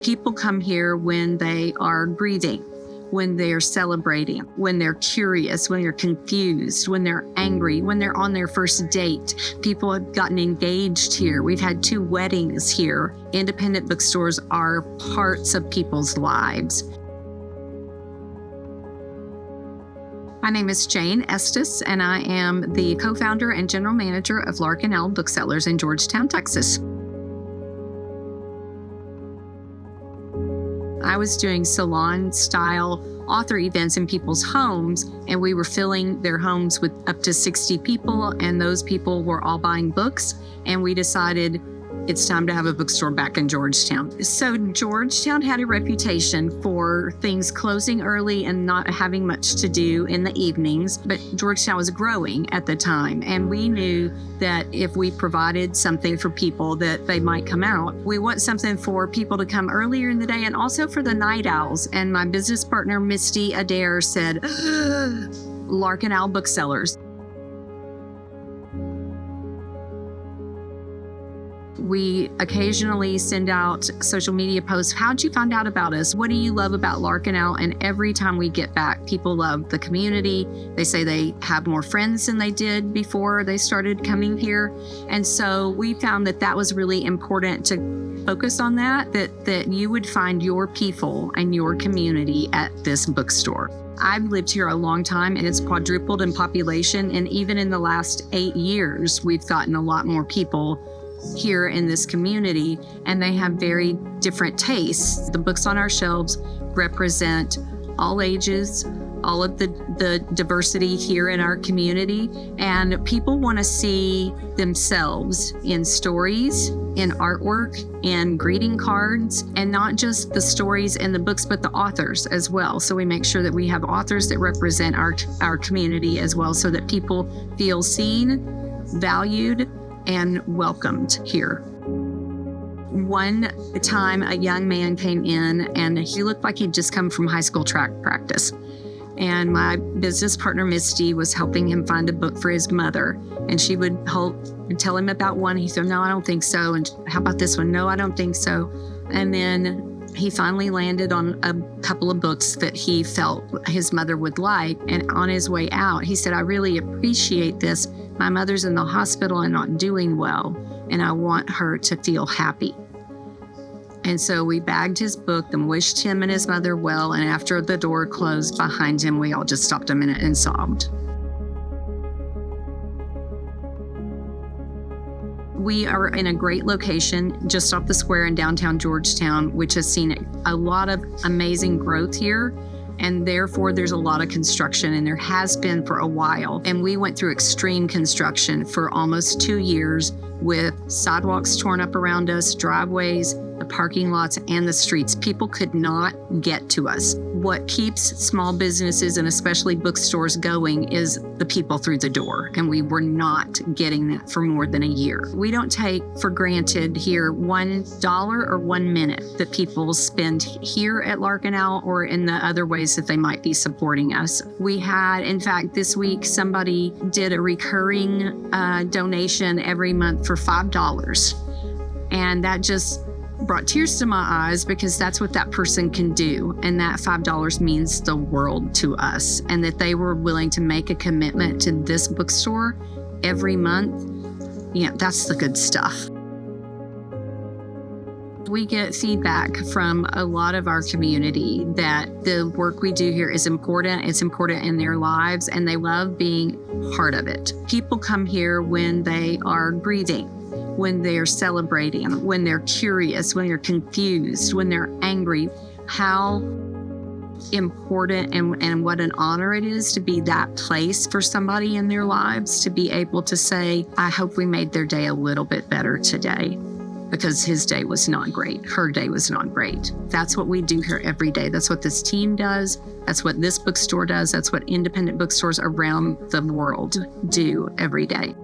People come here when they are grieving, when they're celebrating, when they're curious, when they're confused, when they're angry, when they're on their first date. People have gotten engaged here. We've had 2 weddings here. Independent bookstores are parts of people's lives. My name is Jane Estes, and I am the co-founder and general manager of Lark Booksellers in Georgetown, Texas. I was doing salon-style author events in people's homes, and we were filling their homes with up to 60 people, and those people were all buying books, and we decided it's time to have a bookstore back in Georgetown. So Georgetown had a reputation for things closing early and not having much to do in the evenings, but Georgetown was growing at the time, and we knew that if we provided something for people that they might come out. We want something for people to come earlier in the day and also for the night owls. And my business partner, Misty Adair, said, Lark Booksellers. We occasionally send out social media posts. How'd you find out about us? What do you love about Lark and Owl? And every time we get back, people love the community. They say they have more friends than they did before they started coming here. And so we found that that was really important to focus on that you would find your people and your community at this bookstore. I've lived here a long time, and it's quadrupled in population. And even in the last 8 years, we've gotten a lot more people here in this community, and they have very different tastes. The books on our shelves represent all ages, all of the diversity here in our community, and people want to see themselves in stories, in artwork, in greeting cards, and not just the stories and the books, but the authors as well. So we make sure that we have authors that represent our community as well, so that people feel seen, valued, and welcomed here. One time a young man came in, and he looked like he'd just come from high school track practice. And my business partner, Misty, was helping him find a book for his mother. And she would tell him about one. He said, no, I don't think so. And how about this one? No, I don't think so. And then he finally landed on a couple of books that he felt his mother would like. And on his way out, he said, I really appreciate this. My mother's in the hospital and not doing well, and I want her to feel happy. And so we bagged his book and wished him and his mother well, and after the door closed behind him, we all just stopped a minute and sobbed. We are in a great location just off the square in downtown Georgetown, which has seen a lot of amazing growth here. And therefore, there's a lot of construction, and there has been for a while. And we went through extreme construction for almost 2 years, with sidewalks torn up around us, driveways, the parking lots, and the streets. People could not get to us. What keeps small businesses, and especially bookstores, going is the people through the door, and we were not getting that for more than a year. We don't take for granted here $1 or 1 minute that people spend here at Lark and Owl or in the other ways that they might be supporting us. We had, in fact, this week, somebody did a recurring donation every month for $5. And that just brought tears to my eyes, because that's what that person can do. And that $5 means the world to us. And that they were willing to make a commitment to this bookstore every month. Yeah, that's the good stuff. We get feedback from a lot of our community that the work we do here is important. It's important in their lives, and they love being part of it. People come here when they are grieving, when they're celebrating, when they're curious, when they're confused, when they're angry. How important and what an honor it is to be that place for somebody in their lives, to be able to say, I hope we made their day a little bit better today, because his day was not great. Her day was not great. That's what we do here every day. That's what this team does. That's what this bookstore does. That's what independent bookstores around the world do every day.